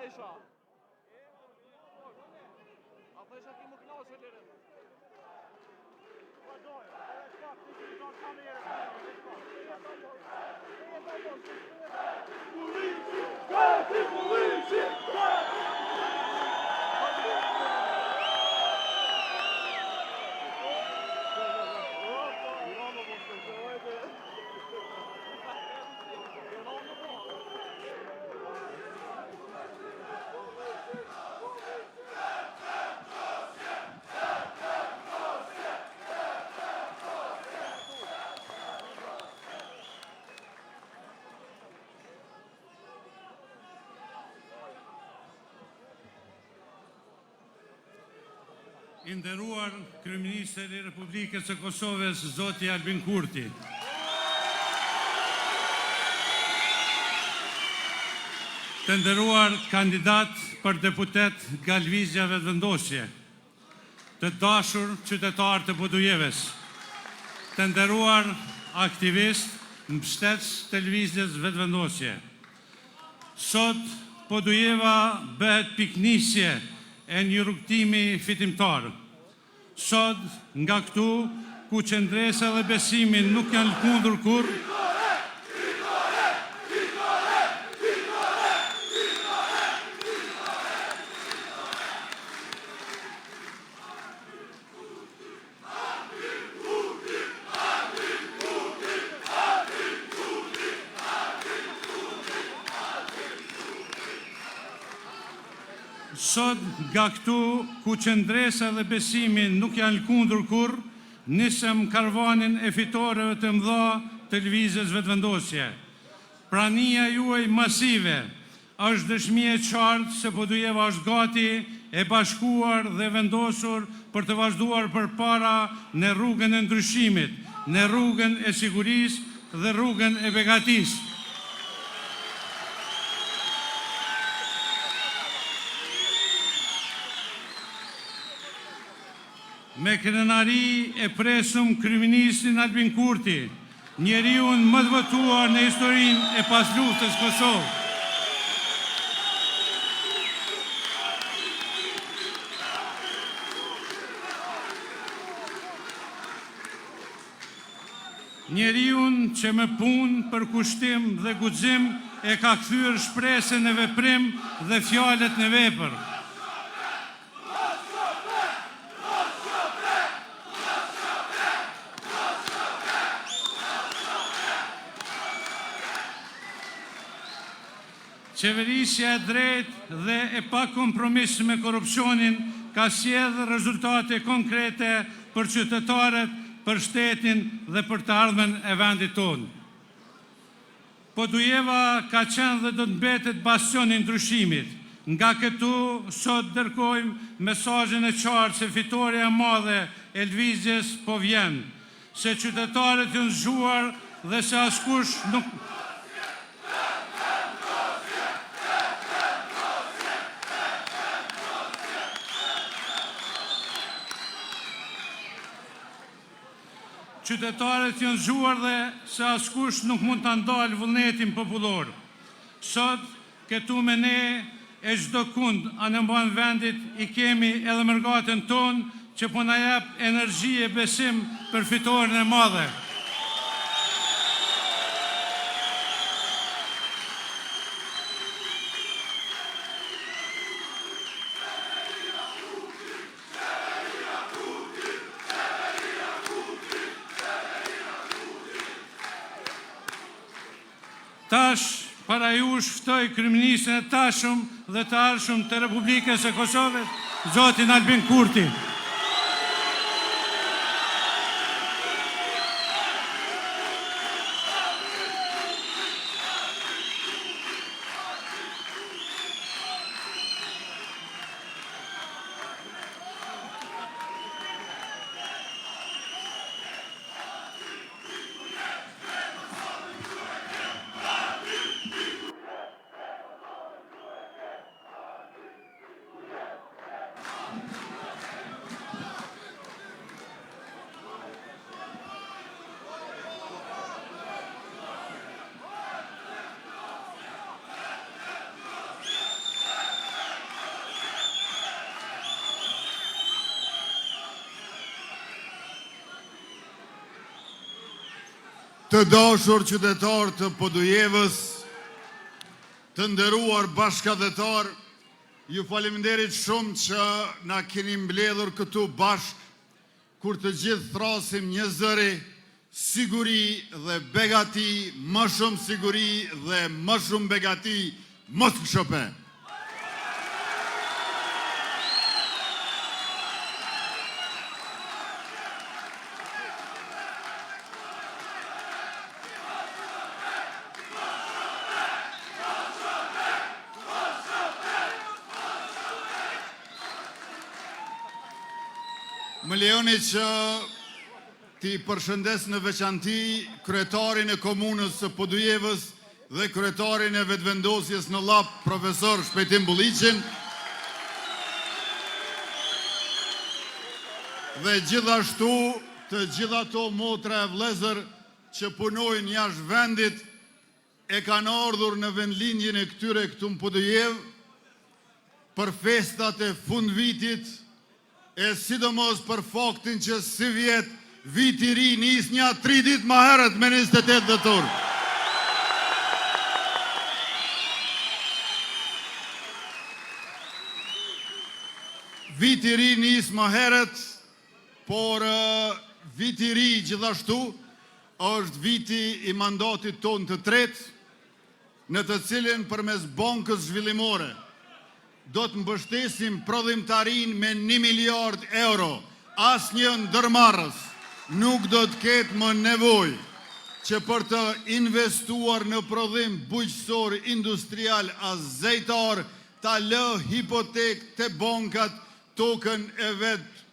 thejsha. A thejsha ki më knasë e lirën. I nderuar Kryeministri i Republikës së Kosovës, zoti Albin Kurti. Të nderuar kandidat për deputet nga lëvizja vetëvendosje, të dashur qytetar të Podujeves, të nderuar aktivist mbështetës të lëvizjes vetëvendosje. Sot Podujeva bëhet piknisje e një rrugtimi fitimtar. Sot, nga këtu, ku qëndresa dhe besimin nuk janë lëkundur kur, sot, nga këtu, ku qëndresa dhe besimin nuk janë lëkundur kur, nisëm karvanin e fitoreve të mëdha të lëvizjes vetëvendosje. Prania juaj masive është dëshmi e qartë se Podujeva është gati, e bashkuar dhe vendosur për të vazhduar përpara në rrugën e ndryshimit, në rrugën e sigurisë dhe rrugën e begatisë. Me krenari e presum kryeministrin Albin Kurti, njeriun më të votuar në historinë e pasluftës Kosovë. Njeriun që me punë, për kushtim dhe guxim e ka kthyer shpresën në veprim dhe fjalët në vepër. Qeverisja e drejtë dhe e pa kompromis me korrupsionin ka sjellë rezultate konkrete për qytetarët, për shtetin dhe për të ardhmen e vendit tonë. Podujeva ka qenë dhe do të mbetet bastion i ndryshimit. Nga këtu sot dërgojmë mesazhin e qartë se fitoria e madhe e lëvizjes po vjen, se qytetarët janë zgjuar dhe se askush nuk Qytetarët janë zgjuar dhe se askush nuk mund të ndalë vullnetin popullor. Sot, këtu me ne e çdo kund anë mban vendit i kemi edhe mërgatën tonë që po na jep energji e besim për fitoren e madhe. Tash, para ju ftoj kryeministrin e tashëm dhe të ardhshëm të Republikës së Kosovës, zotin Albin Kurti. Të dashur qytetar të Podujevës, të nderuar bashkëdhetar, ju faleminderit shumë që na keni mbledhur këtu bashk, kur të gjithë thrasim një zëri, siguri dhe begati, më shumë siguri dhe më shumë begati, mos këshope. Më lejoni që ti përshëndes në veçanti kryetarin e komunës së Podujevës dhe kryetarin e vetëvendosjes në Llap, profesor Shpejtim Bulliqin, dhe gjithashtu të gjitha ato motra e vëllezër që punojnë jashtë vendit e kanë ardhur në vendlinjën e këtyre këtu në Podujevë për festat e fund vitit, e sidomos për faktin që si vjet viti ri nis një 3 ditë më herët me 28 dhjetor. Viti ri nis më herët, por viti ri gjithashtu është viti i mandatit ton të tretë, në të cilin përmes Bankës Zhvillimore do të mbështesim prodhimtarin me 1 miliard euro. Asnjë ndërmarrës nuk do të ketë më nevojë që për të investuar në prodhim bujqësor industrial as zejtar, ta lë hipotek të bankat tokën e vetë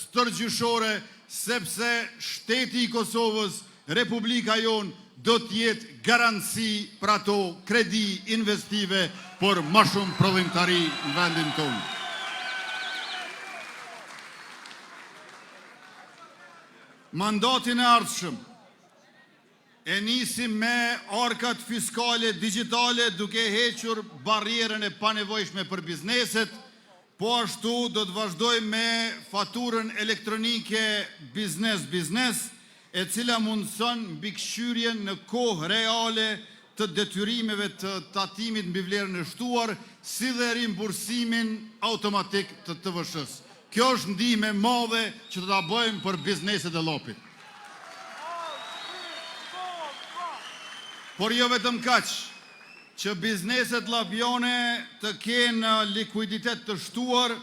stërgjyshore, sepse shteti i Kosovës, Republika jonë, do t'jetë garanci për ato kredi investive por më shumë prodhimtari në vendin tonë. Mandatin e ardhshëm e nisim me arkat fiskale digjitale duke hequr barrierën e panevojshme për bizneset, po ashtu do të vazhdojmë me faturën elektronike biznes, e cila mundëson mbikëqyrjen në kohë reale të detyrimeve të tatimit mbi vlerën e shtuar, si dhe rimbursimin automatik të TVSH-s. Kjo është ndihmë e madhe që do ta bëjmë për bizneset e Llapit. Por jo vetëm kaq, që bizneset llapiane të kenë likuiditet të shtuar,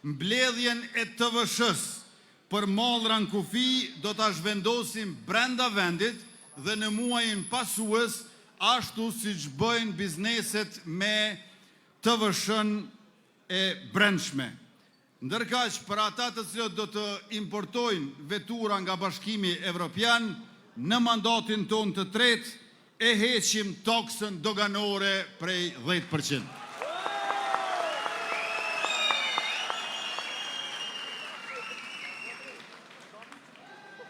mbledhjen e TVSH-s për mallra në kufi do ta zhvendosim brenda vendit dhe në muajin pasues, ashtu siç bëjnë bizneset me TVSH-n e brendshme. Ndërkaq për ata të cilët do të importojnë vetura nga Bashkimi Evropian, në mandatin ton të tretë e heqim taksën doganore prej 10%.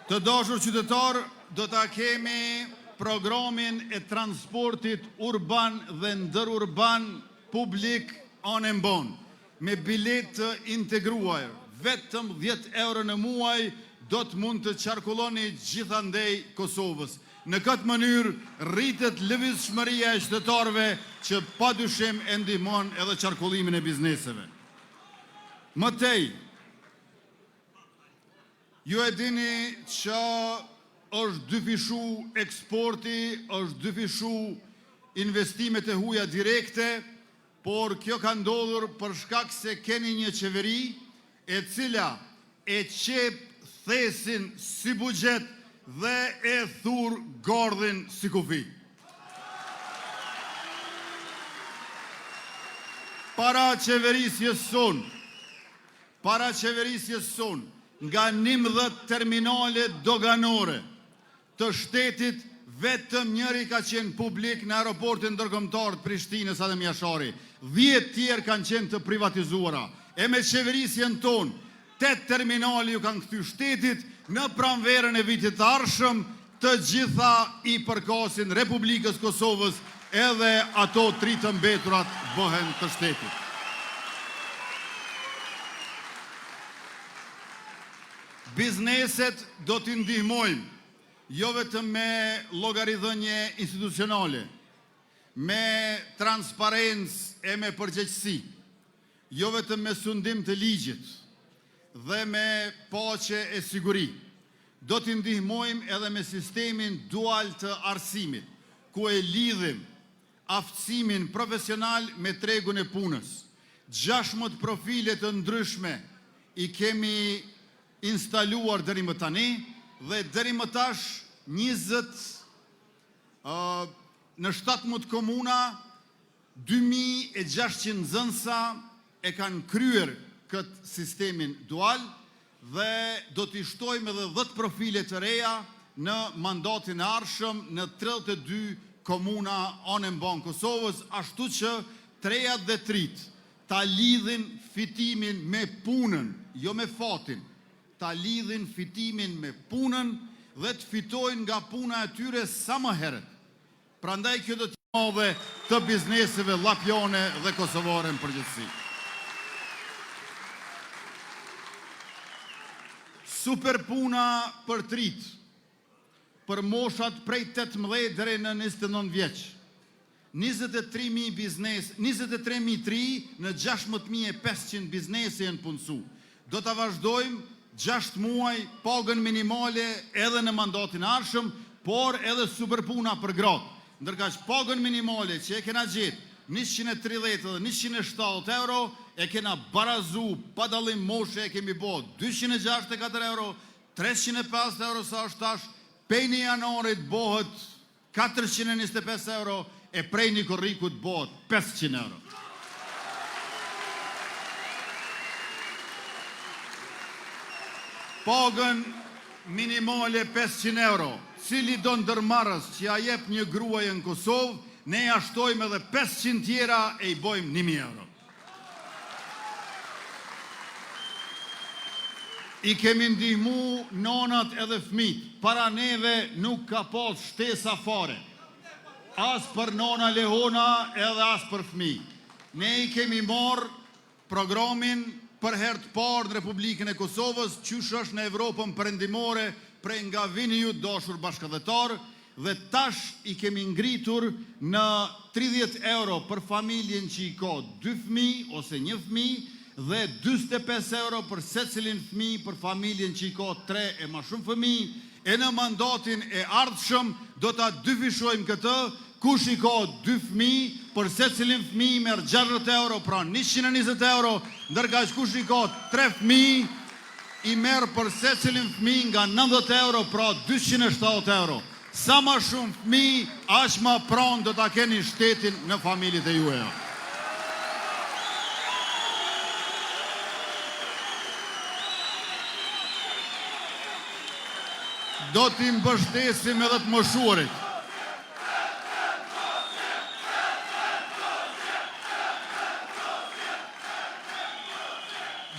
Të dashur qytetar, do ta kemi programin e transportit urban dhe ndërurban publik anë mban, me bilet të integruar, vetëm 10 euro në muaj do të mund të qarkulloni gjithandej Kosovës. Në këtë mënyrë rritet lëvizshmëria e qytetarëve që padyshim e ndihmon edhe qarkullimin e bizneseve. Mëtej, ju e dini që është dyfishu eksporti, është dyfishu investimet e huaja direkte, por kjo ka ndodhur për shkak se keni një qeveri e cila e qep thesin si buxhet dhe e thur gardhin si kufi. Para qeverisjes son, nga 11 terminale doganore të shtetit, vetëm njëri ka qenë publik në aeroportin ndërkombëtar të Prishtinës Adem Jashari. 10 tjerë kanë qenë të privatizuara. E me qeverisjen tonë, 8 terminale ju kanë kthy shtetit, në pranverën e vitit të ardhshëm, të gjitha i përkasin Republikës Kosovës, edhe ato 3 të mbeturat bëhen të shtetit. Bizneset do t'i ndihmojmë jo vetëm me llogaridhënie institucionale, me transparencë e me përgjegjësi, jo vetëm me sundim të ligjit dhe me paqe e siguri. Do t'i ndihmojmë edhe me sistemin dual të arsimit, ku e lidhim aftësimin profesional me tregun e punës. 16 profile të ndryshme i kemi instaluar deri më tani dhe deri më tash 20 në 17 komuna 2600 nxënësa e kanë kryer këtë sistemin dual dhe do t'i shtojmë edhe 10 profile të reja në mandatin e ardhshëm në 32 komuna anë mban Kosovës, ashtu që trejat dhe trit ta lidhin fitimin me punën, jo me fatin, ta lidhin fitimin me punën dhe të fitojnë nga puna e tyre sa më herët. Prandaj kjo do të madhe të bizneseve llapjane dhe kosovare në përgjithësi. Super puna për trit, për moshat prej 18 deri në 29 vjeç. 23.000 biznes, 23.000 tri në 16.500 biznese janë punësu. Do të vazhdojmë 6 muaj pagën minimale edhe në mandatin ardhshëm, por edhe super puna për gratë. Ndërka që pagën minimale që e kena gjetë 130 dhe 170 euro, e kena barazu, pa dallim moshe, e kemi bo 264 euro, 350 euro sa është tash, pej një janarit bohet 425 euro, e prej një korrikut bohet 500 euro. Pagën minimale 500 euro, cili do ndërmarrës që ja jep një gruaj në Kosovë, ne ja shtojmë edhe 500 tjera e i bojmë 1000 euro. I kemi ndihmu nonat edhe fëmit, para neve nuk ka pas shtesa fare, as për nona lehona edhe as për fëmi. Ne i kemi marrë programin për herë të parë në Republikën e Kosovës, qysh është në Evropën perëndimore, prej nga vini ju dashur bashkëdhetar, dhe tash i kemi ngritur në 30 euro për familjen që i ka 2 fëmi ose 1 fëmi, dhe 25 euro për secilin fëmi për familjen që i ka 3 e ma shumë fëmi, e në mandatin e ardhshëm do ta dyfishojmë këtë, kush i ka 2 fëmi për secilin fëmi merr 60 euro, pra 120 euro, ndërka që kush i ka 3 fëmi i merr për secilin fëmi nga 90 euro, pra 270 euro. Sa ma shumë fëmi, aq ma pranë do ta keni shtetin në familjet e juaja. Do t'i mbështesim edhe të moshuarit.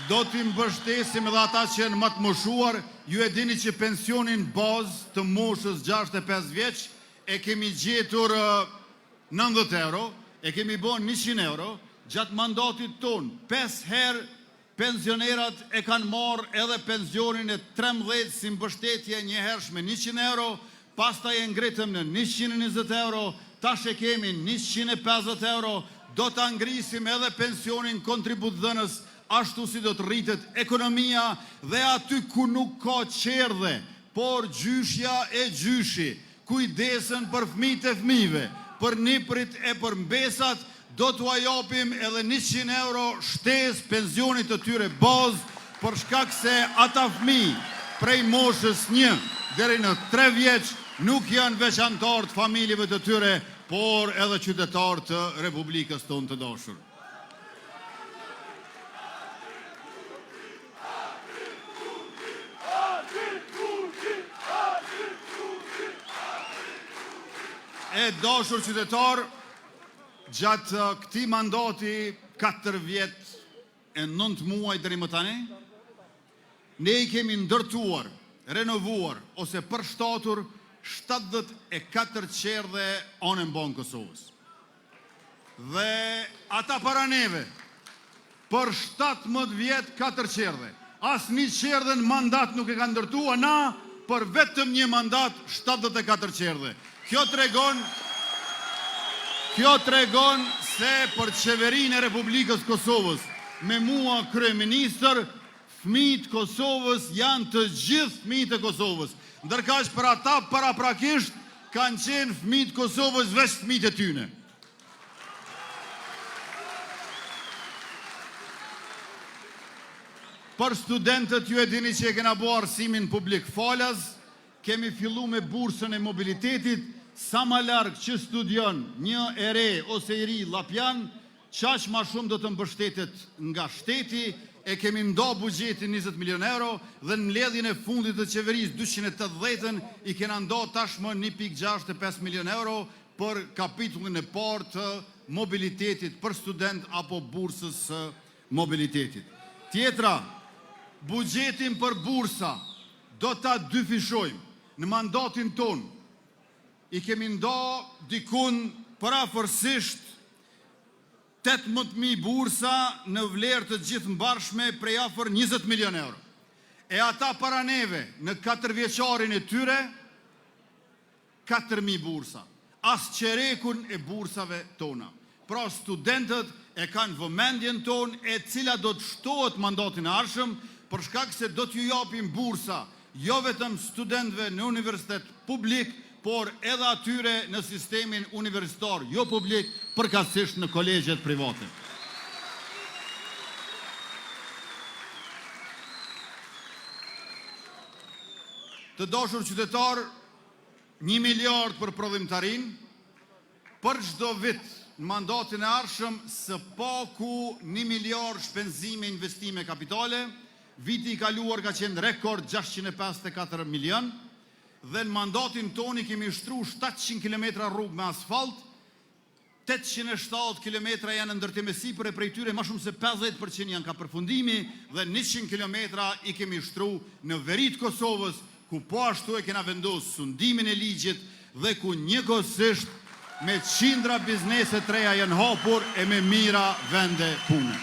Do t'i mbështesim edhe ata që janë më të moshuar. Ju e dini që pensionin bazë të moshës 65 vjeç e kemi gjetur 90 euro, e kemi bon 100 euro, gjatë mandatit ton 5 herë pensionerat e kanë marrë edhe pensionin e 13 si mbështetje një hershme 100 euro, pastaj e ngritëm në 120 euro, tash e kemi 150 euro, do të ngrisim edhe pensionin kontribut dhënës, ashtu si do të rritet ekonomia dhe aty ku nuk ka qerdhe, por gjyshja e gjyshi, kujdesën për fëmijët e fëmijëve, për niprit e për mbesat, do t'u japim edhe 100 euro shtesë pensionit të tyre bazë, për shkak se ata fëmijë prej moshës 1 deri në 3 vjeç nuk janë veçantar të familjeve të tyre, por edhe qytetar të Republikës tonë të dashur. E dashur qytetar, gjatë këtij mandati 4 vjet e 9 muaj deri më tani, ne i kemi ndërtuar, renovuar ose përshtatur 74 qerdhe anë mban Kosovës. Dhe ata para neve, për 17 vjet 4 qerdhe. Asnjë qerdhe në mandat nuk e ka ndërtuar, na për vetëm një mandat 74 qerdhe. Kjo tregon se për qeverinë e Republikës Kosovës, me mua kryeministër, fëmijët Kosovës janë të gjithë fëmijët e Kosovës. Ndërkaq për ata paraprakisht kanë qenë fëmijët Kosovës veç fëmijët e tyne. Për studentët ju e dini që e kena bo arsimin publik falas, kemi fillu me bursën e mobilitetit, sa ma largë që studion një e re ose i ri Lapjan, qaq ma shumë do të mbështetet nga shteti, e kemi ndo bugjetin 20 milion euro dhe në mbledhjen e fundit të qeveris 280 i kena ndo tashmë 1,65 milion euro për kapitullin e parë të mobilitetit për student apo bursës mobilitetit. Tjetra, bugjetin për bursa do ta dyfishojmë. Në mandatin ton i kemi ndo dikun parafërsisht 18.000 bursa në vlerë të gjithë mbarshme prej afër 20 milion euro. E ata para neve në 4 vjeçarin e tyre 4.000 bursa. As qerekun e bursave tona. Pra studentët e kanë vëmendjen ton e cila do të shtohet mandatin e ardhshëm për shkak se do t'ju japim bursa jo vetëm studentëve në universitet publik, por edhe atyre në sistemin universitar jo publik, përkatësisht në kolegjet private. Të dashur qytetar, 1 miliard për prodhimtarin, për çdo vit në mandatin e ardhshëm së paku 1 miliard shpenzime investime kapitale, viti i kaluar ka qenë rekord 654 milion, dhe në mandatin toni kemi shtru 700 km rrugë me asfalt, 870 km janë ndërtime sipër e prej tyre ma shumë se 50% janë ka përfundimi dhe 100 km i kemi shtru në verit Kosovës, ku po ashtu e kena vendosur sundimin e ligjit dhe ku njëkohësisht me qindra biznese treja janë hapur e me mira vende pune.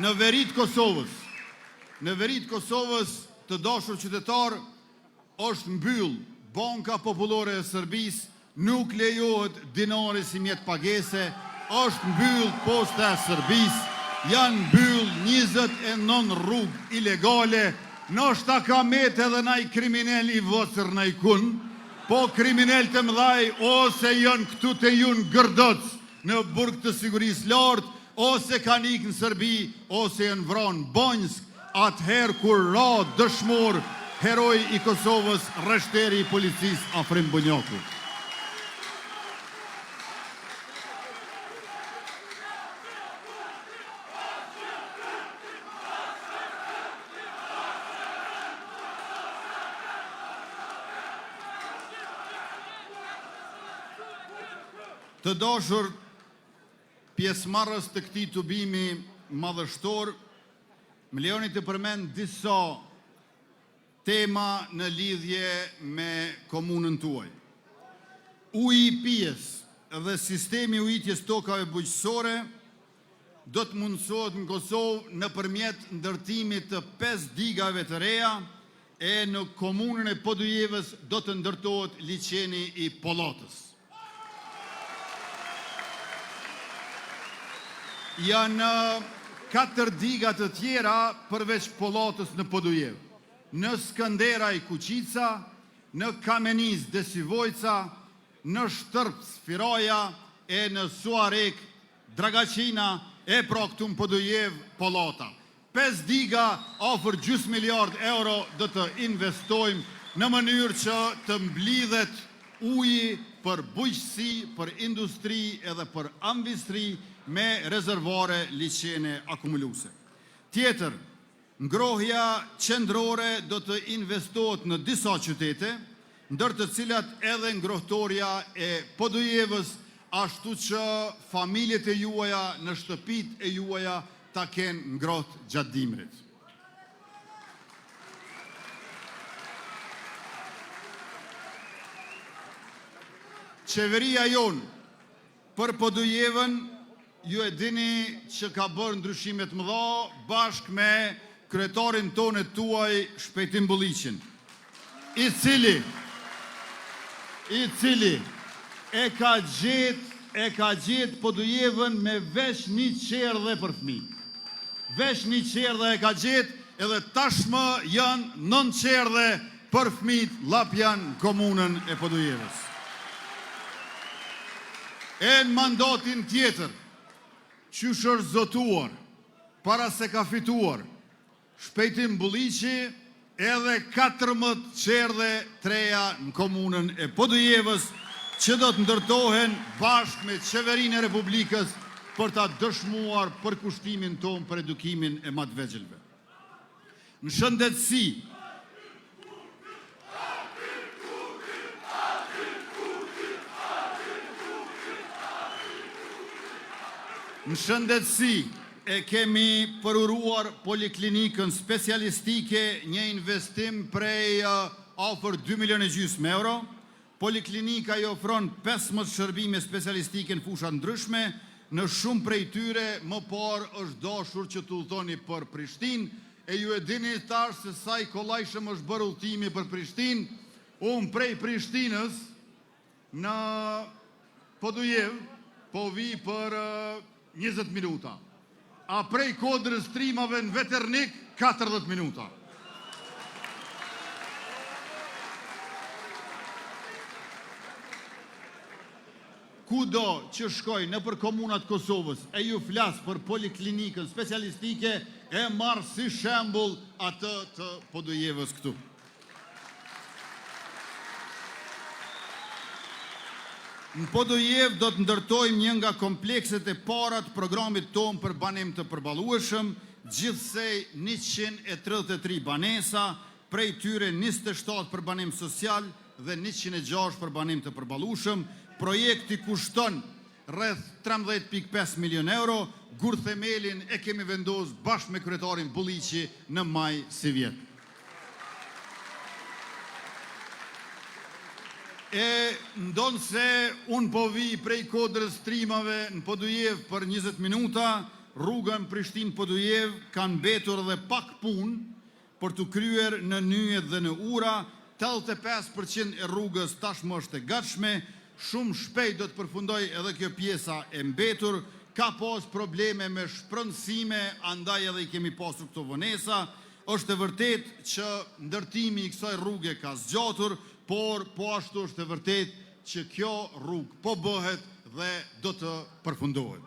Në verit Kosovës, të dashur qytetar, është mbyll Banka Popullore e Serbisë, nuk lejohet dinari si mjet pagese, është mbyll Posta e Serbisë, janë mbyll 29 rrugë ilegale, ndoshta ka met edhe naj kriminal i vocër naj kun, po kriminal të mëdhaj ose janë këtu të junë gërdoc në burg të sigurisë lartë, ose kanë ikë në Serbi, ose janë vranë Banjsk, atëherë kur ra dëshmor heroj i Kosovës, rreshteri i policisë Afrim Bunjaku. Të dashur pjesëmarrës të këtij tubimi madhështor, më lejoni të përmend disa tema në lidhje me komunën tuaj. Uji i pijes dhe sistemi ujitjes tokave bujqësore do të mundësohet në Kosovë nëpërmjet ndërtimit të 5 digave të reja e në komunën e Podujevës do të ndërtohet liçeni i Pollatës. Janë 4 diga të tjera përveç Pollatës në Podujevë. Në Skënderaj Kuqica, në Kameniz Desivojca, në Shtërps Firaja e në Suarek Dragaqina e pra këtu në Podujevë Pollata. 5 diga afër gjys miliard euro do të investojmë në mënyrë që të mblidhet uji për bujqësi, për industri edhe për ambistri me rezervare liçene akumuluese. Tjetër, ngrohja qendrore do të investohet në disa qytete, ndër të cilat edhe ngrohtoria e Podujevës, ashtu që familjet e juaja në shtëpit e juaja ta kenë ngrohtë gjatë dimrit. Qeveria jonë për Podujevën, ju e dini që ka bërë ndryshimet mëdha bashkë me kryetarin tonë tuaj Shpejtim Bulliqin, i cili e ka gjetë Podujevën me vesh një qerdhe për fëmijë. Vesh një qerdhe e ka gjetë, edhe tashmë janë 9 qerdhe për fëmijët Lapjan në komunën e Podujevës. E në mandatin tjetër, që është zotuar, para se ka fituar, Shpejtim Bulliqi edhe 14 qerdhe treja në komunën e Podujevës, që do të ndërtohen bashkë me Qeverinë e Republikës për ta dëshmuar për kushtimin tonë për edukimin e më të vegjëlve. Në shëndetësi, e kemi përuruar poliklinikën specialistike, një investim prej afër 2,5 milionë euro. Poliklinika i ofron 15 shërbime specialistike në fusha ndryshme, në shumë prej tyre më parë është dashur që të udhtoni për Prishtinë, e ju e dini tash se sa i kollajshëm është bërë udhtimi për Prishtinë. Unë prej Prishtinës në Podujev po vi për 20 minuta, a prej Kodrës Trimave në Veternik 40 minuta. Kudo që shkoj në për komunat Kosovës e ju flasë për poliklinikën specialistike, e marë si shembull atë të Podujevës këtu. Në Podujev do të ndërtojmë një nga komplekset e parat programit tonë për banim të përballueshëm, gjithsej 133 banesa, prej tyre 27 për banim social dhe 106 për banim të përballueshëm. Projekti kushton rreth 13,5 milion euro, gur themelin e kemi vendosur bashkë me kryetarin Bulliqi në maj si vjet. E ndonë se unë po vi prej Kodrës Trimave në Podujev për 20 minuta, rrugën Prishtinë-Podujev kanë mbetur dhe pak punë për të kryer në nyjet dhe në ura, 85% e rrugës tashmë është e gatshme. Shumë shpejt do të përfundoj edhe kjo pjesa e mbetur, ka pas probleme me shpërndësime, andaj edhe i kemi pasur këto vonesa. Është e vërtet që ndërtimi i kësaj rruge ka zgjatur, por po ashtu është e vërtet që kjo rrugë po bëhet dhe do të përfundohet.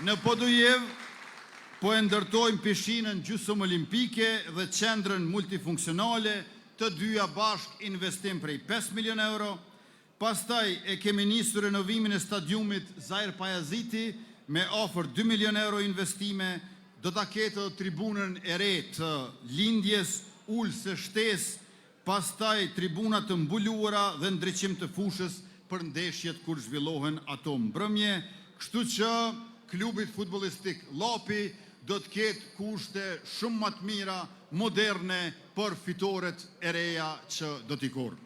Në Podujev po e ndërtojmë pishinën gjysmë olimpike dhe qendrën multifunksionale, të dyja bashk investim prej 5 milion euro. Pastaj e kemi nisur renovimin e stadiumit Zair Pajaziti me afër 2 milion euro investime, do ta ketë tribunën e re të lindjes, ulse shtesë, pastaj tribuna të mbuluara dhe ndriçim të fushës për ndeshjet kur zhvillohen ato mbrëmje, kështu që klubit futbollistik Llapi do të ketë kushte shumë më të mira, moderne për fitoret e reja që do t'i korrë.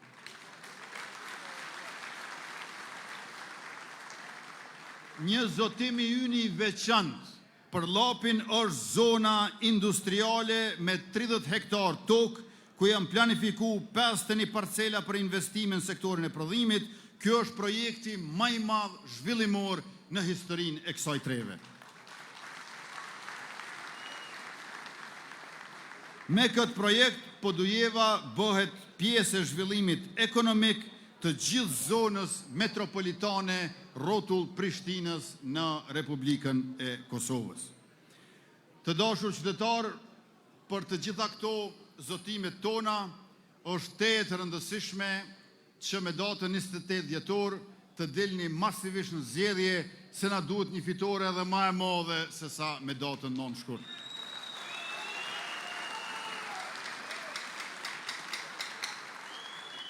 Një zotim i ynë i veçantë për Llapin është zona industriale me 30 hektar tokë, ku janë planifiku 51 parcela për investime në sektorin e prodhimit. Kjo është projekti më i madh zhvillimor në historinë e kësaj treve. Me këtë projekt, Podujeva bëhet pjesë e zhvillimit ekonomik të gjithë zonës metropolitane rrotull Prishtinës në Republikën e Kosovës. Të dashur qytetarë, për të gjitha këto zotimet tona, është të rëndësishme që me datën 28 dhjetor të dilni masivisht në zgjedhje, se na duhet një fitore edhe më e madhe se sa me datën 9 shkurt.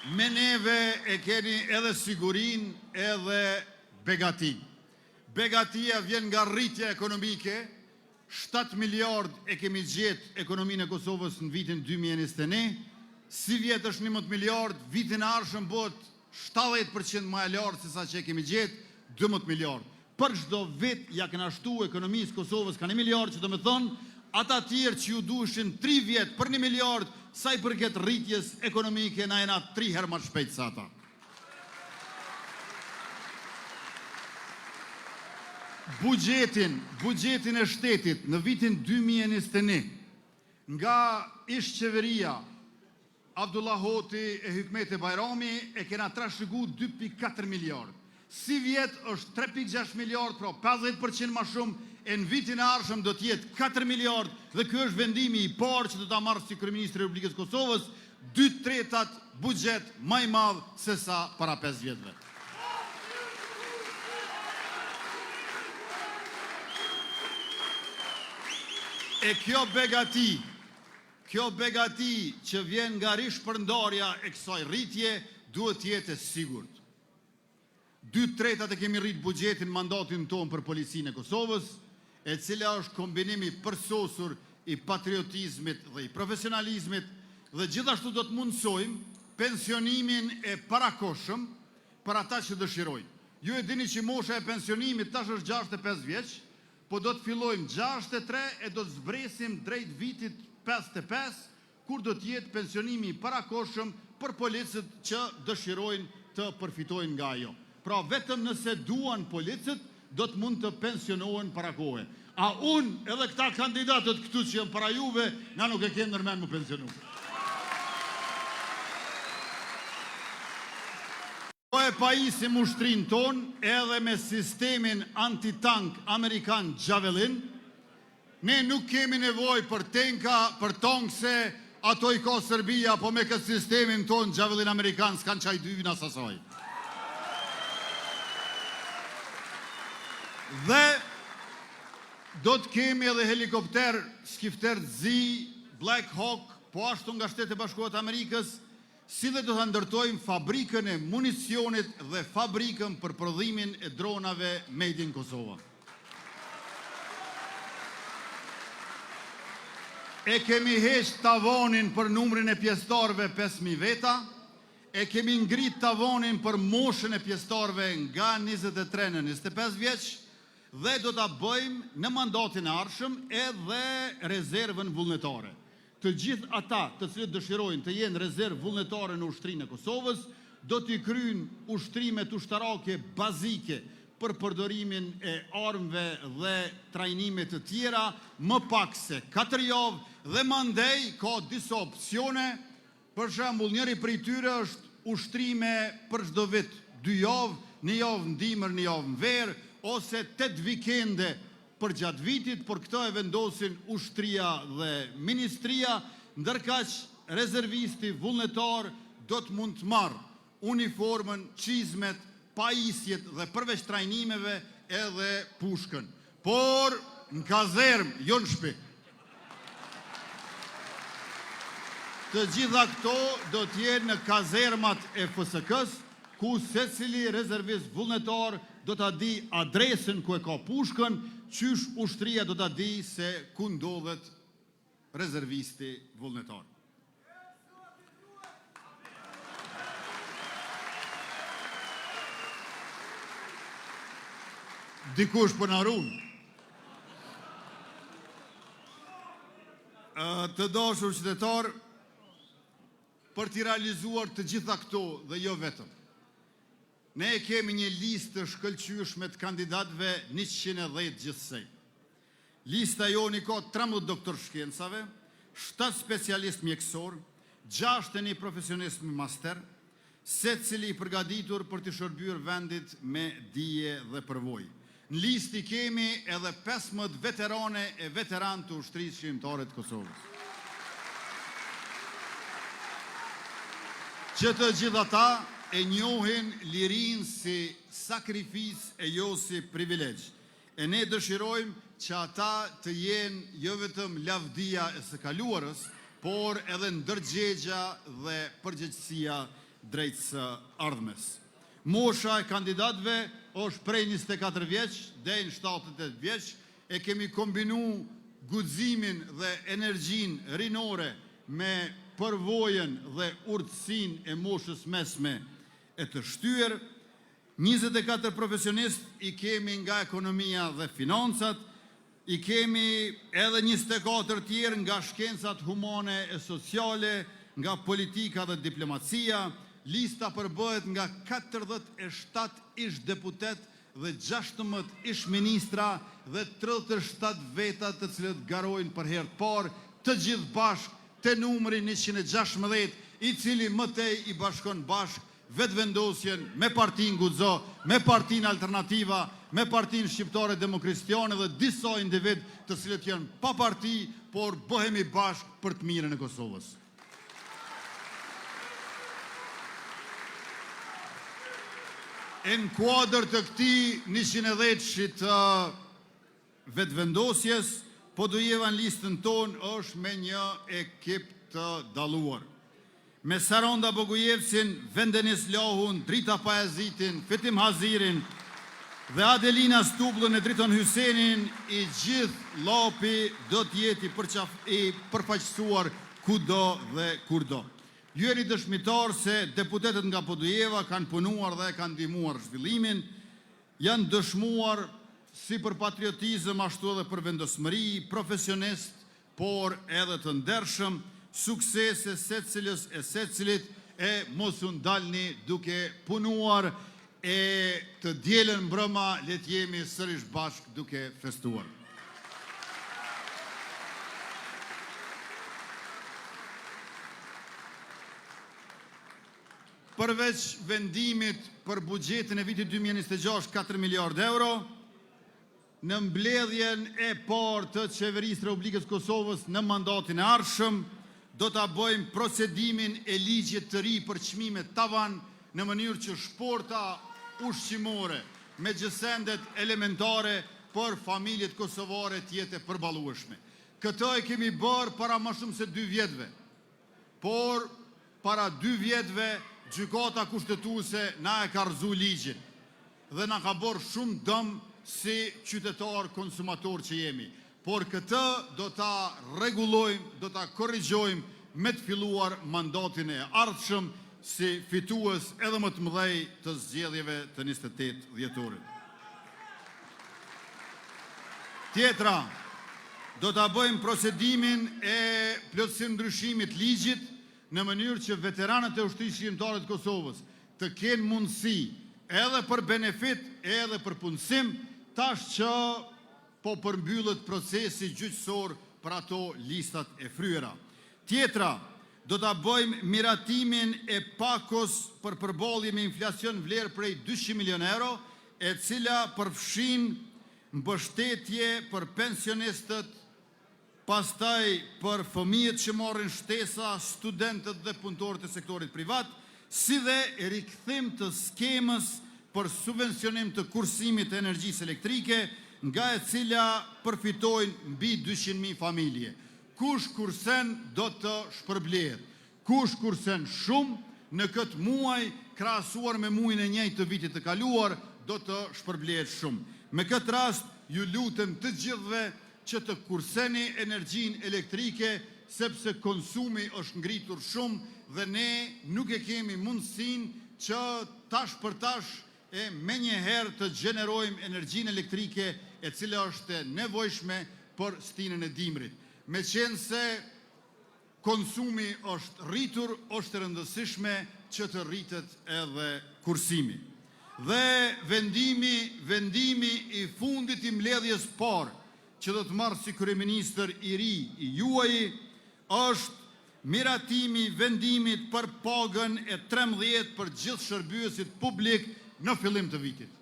Me neve e keni edhe sigurin edhe begatin. Begatia vjen nga rritja ekonomike, 7 miliard e kemi gjetë ekonominë e Kosovës në vitin 2021, si vjetë është 11 miliard, vitin arshëm bot 70% më e lartë se sa që e kemi gjetë, 12 miliard. për çdo vit ja kena shtu ekonomisë Kosovës ka 1 miliard, që do me thonë, ata tjerë që ju duheshin 3 vjet për 1 miliard, sa i përket rritjes ekonomike, na jena 3 herë më shpejt se ata. Bugjetin e shtetit në vitin 2021, nga ish qeveria Abdullah Hoti e Hikmete Bajrami e kena trashëgu 2.4 miliard. Si vjet është 3.6 miliard, pra 50% ma shumë, e në vitin e ardhshëm do t'jetë 4 miliard, dhe kjo është vendimi i parë që do ta marrë si Kryeministri i Republikës Kosovës, 2/3 bugjet më i madh se sa para 5 vjetëve. E kjo begati që vjen nga rishpërndarja e kësaj rritje, duhet jetë e sigurt. 2/3 e kemi rrit bugjetin mandatin tonë për policinë e Kosovës, e cila është kombinimi përsosur i patriotizmit dhe i profesionalizmit, dhe gjithashtu do të mundsojmë pensionimin e parakoshëm për ata që dëshirojnë. Ju e dini që mosha e pensionimit tash është 65 vjeç, po do të fillojmë 63 e do të zbresim drejt vitit 55, kur do të jetë pensionimi i parakoshëm për policët që dëshirojnë të përfitojnë nga ajo. Pra vetëm nëse duan policët, do të mund të pensionohen para kohe. A unë edhe këta kandidatët këtu që janë para juve, na nuk e kemë nërmen më pensionu. Po e pajisim ushtrin ton edhe me sistemin antitank Amerikan Javelin, ne nuk kemi nevoj për tenka, për tonkse, ato i ka Serbia, po me këtë sistemin ton Javelin Amerikan s'kan qaj dyvin asasaj. Dhe do të kemi edhe helikopter skifter Zi, Black Hawk, po ashtu nga Shtetet e Bashkuara të Amerikës, si dhe do të ndërtojmë fabrikën e municionit dhe fabrikën për prodhimin e dronave made in Kosova. E kemi heq tavonin për numrin e pjesëtarëve 5.000 veta, e kemi ngrit tavonin për moshën e pjesëtarëve nga 23 në 25 vjeç, dhe do ta bëjmë në mandatin e ardhshëm edhe rezervën vullnetare. Të gjithë ata të cilët dëshirojnë të jenë rezervë vullnetare në ushtrinë e Kosovës, do t'i kryjnë ushtrimet ushtarake bazike për përdorimin e armëve dhe trajnimet të tjera, më pak se 4 javë, dhe mandej ka disa opsione. Për shembull, njëri prej tyre është ushtrime për çdo vit, 2 javë, një javë në dimër, një javë në verë, ose 8 vikende për gjatë vitit, por këto e vendosin ushtria dhe ministria, ndërkaq rezervisti vullnetar do të mund të marrë uniformën, çizmet, pajisjet dhe përveç trajnimeve edhe pushkën. Por në kazermë, jo në shtëpi. Të gjitha këto do të jenë në kazermat e FSK-s, ku secili rezervist vullnetar do ta di adresën ku e ka pushkën, qysh ushtria do ta di se ku ndodhet rezervisti vullnetar. Dikush për në runë. Të dashur qytetar, për t'i realizuar të gjitha këto dhe jo vetëm, ne kemi një listë të shkëlqyeshme të kandidatëve 110 gjithsej. Lista joni ka 13 doktor shkencave, 7 specialist mjekësor, 61 profesionist master, secili i përgatitur për të shërbyer vendit me dije dhe përvojë. Në listë kemi edhe 15 veterane e veteran të ushtrisë shqiptare të Kosovës. Që të gjitha ta e njohin lirinë si sakrifis e jo si privilegj. E ne dëshirojmë që ata të jenë jo vetëm lavdia e së kaluarës, por edhe ndërgjegja dhe përgjegjësia drejt së ardhmes. Mosha e kandidatëve është prej 24 vjeç deri në 78 vjeç, e kemi kombinu guximin dhe energjinë rinore me përvojën dhe urtësinë e moshës mesme e të shtyer. 24 profesionist i kemi nga ekonomia dhe financat, i kemi edhe 24 tjerë nga shkencat humane e sociale, nga politika dhe diplomacia. Lista përbëhet nga 47 ish deputet dhe 16 ish ministra dhe 37 veta të cilët garojnë për herë të parë, të gjithë bashkë te numri 116, i cili mëtej i bashkon bashkë vetëvendosjen me Partinë Guxo, me Partinë Alternativa, me Partinë Shqiptare Demokristiane dhe disa individ të cilët janë pa parti, por bëhemi bashkë për të mirën e Kosovës. Në kuadër të këtij 110-shit vetëvendosjes, Podujeva në listën tonë është me një ekip të dalluar. Me Saronda Bogujevsin, Vendenis Lahun, Drita Pajazitin, Fetim Hazirin dhe Adelina Stublën e Driton Hysenin, i gjithë lapi do t'jeti i përfaqësuar kudo dhe kurdo. Ju jeni dëshmitar se deputetet nga Podujeva kanë punuar dhe kanë ndihmuar zhvillimin, janë dëshmuar si për patriotizëm ashtu edhe për vendosmëri, profesionist, por edhe të ndershëm, suksese secilës e secilit, e mos u ndalni duke punuar, e të dielën mbrëma le të jemi sërish bashk duke festuar. Përveç vendimit për buxhetin e vitit 2026 4 miliard euro, në mbledhjen e parë të Qeverisë Republikës Kosovës në mandatin e ardhshëm, do ta bëjmë procedimin e ligjit të ri për çmimet tavan në mënyrë që shporta ushqimore me gjësendet elementare për familjet kosovare të jetë e përballueshme. Këtë e kemi bërë para më shumë se 2 vjetëve, por para 2 vjetëve gjykata kushtetuese na e ka rrezu ligjin dhe na ka bërë shumë dëm si qytetar konsumator që jemi. Por këtë do ta rregullojmë, do ta korrigjojmë me të filluar mandatin e ardhshëm si fitues edhe më të mëdhej të zgjedhjeve të 28 dhjetorit. Tjetra, do ta bëjmë procedimin e plotësim ndryshimit ligjit në mënyrë që veteranët e ushtrisë shqiptare të Kosovës të kenë mundësi edhe për benefit, edhe për punësim, tash që po përmbyllet procesi gjyqësor për ato listat e fryera. Tjetra, do ta bëjmë miratimin e pakos për përballje me inflacion vlerë prej 200 milion euro, e cila përfshin mbështetje për pensionistët, pastaj për fëmijët që marrin shtesa, studentët dhe punëtorët e sektorit privat, si dhe rikthim të skemës për subvencionim të kursimit të energjisë elektrike, nga e cila përfitojnë mbi 200.000 familje. Kush kursen do të shpërblehet. Kush kursen shumë në këtë muaj, krahasuar me muajin e njëjtë të vitit të kaluar, do të shpërblehet shumë. Me këtë rast, ju lutem të gjithëve që të kurseni energjinë elektrike, sepse konsumi është ngritur shumë dhe ne nuk e kemi mundësinë që tash për tash e me njëherë të gjenerojmë energjinë elektrike e cila është nevojshme për stinën e dimrit. Me qenë se konsumi është rritur, është rëndësishme që të rritet edhe kursimi. Dhe vendimi i fundit i mbledhjes parë që do të marrë si kryeministër i ri i juaj është miratimi vendimit për pagën e 13 për gjithë shërbyesit publik në fillim të vitit.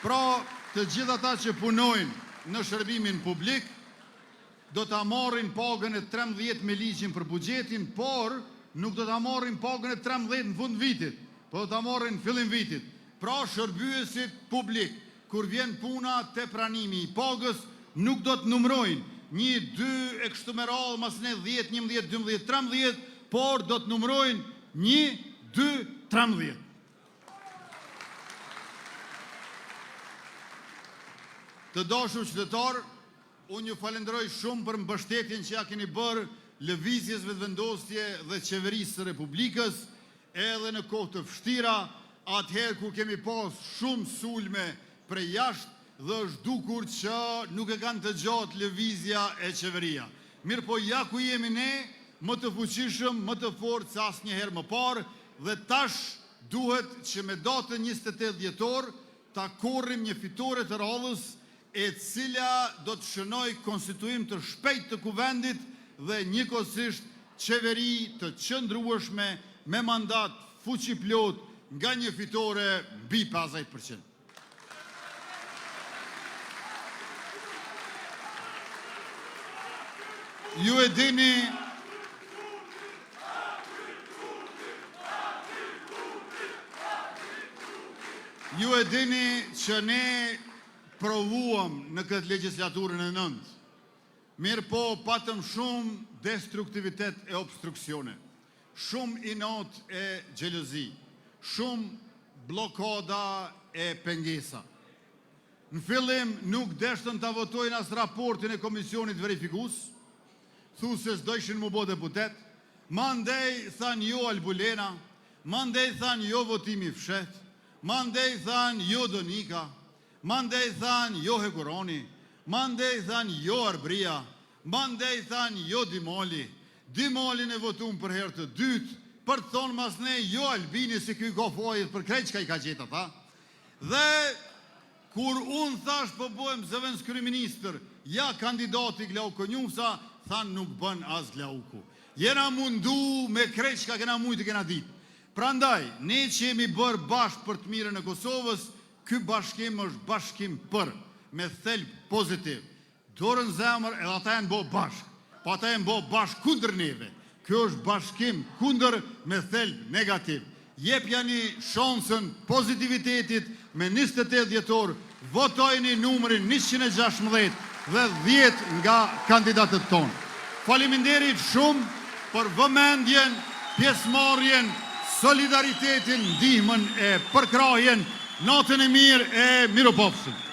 Pra, të gjithë ata që punojnë në shërbimin publik do ta marrin pagën e 13 me ligjin për buxhetin, por nuk do ta marrin pagën e 13 në fund vitit, por do ta marrin në fillim vitit. Pra, shërbyesit publik, kur vjen puna te pranimi i pagës, nuk do të numrojnë 1, 2 e kështu me radhë, masne 10, 11, 12, 13, por do të numrojnë 1, 2, 13. Të dashur qytetar, unë ju falenderoj shumë për mbështetjen që ja keni bërë lëvizjes vetëvendosje dhe qeverisë së Republikës, edhe në kohë të vështira, atëherë kur kemi pas shumë sulme prej jashtë dhe është dukur që nuk e kanë të gjatë lëvizja e qeveria. Mirë po ja ku jemi ne, më të fuqishëm, më të fortë se asnjëherë më parë, dhe tash duhet që me datën 28 dhjetor ta korrim një fitore të radhës e cila do të shënoj konstituim të shpejt të kuvendit dhe njëkohësisht qeveri të qëndrueshme me mandat fuqi plot nga një fitore mbi 50%. Ju e dini që ne provuam në këtë legislaturën e 9. Mirë po patëm shumë destruktivitet e obstruksione, shumë inat e gjelozi, shumë blokada e pengesa. Në fillim nuk deshtën të votojnë as raportin e komisionit verifikus, thu se s'dojshin mu bo deputet, mandej thanë jo Albulena, mandej thanë jo votimi fshet, mandej thanë jo Donika, mandej thanë jo Hekuroni, mandej thanë jo Arbria, mandej thanë jo Dimoli. Dimolin e votum për herë të dytë, për të thonë mas ne jo Albini si kuj kofojit për krejt që ka i ka qeta ta. Dhe kur unë thash po bojmë zëvendës kryeministër, ja kandidati Glauku Njufsa, thanë nuk bën as Glauku. Jena mundu me krejt që ka kena mujtë kena ditë. Prandaj, ne që jemi bërë bashkë për të mirën e Kosovës, ky bashkim është bashkim për, me thelb pozitiv. Dorën zemër edhe ata janë bo bashkë, po ata janë bo bashkë kundër neve. Kjo është bashkim kundër me thelb negativ. Jepja një shansën pozitivitetit me 28 dhjetor, votojni numërin 116 dhe 10 nga kandidatët tonë. Faleminderit shumë për vëmendjen, pjesëmarrjen, solidaritetin, ndihmën e përkrahjen, natën e mirë e miropofshëm.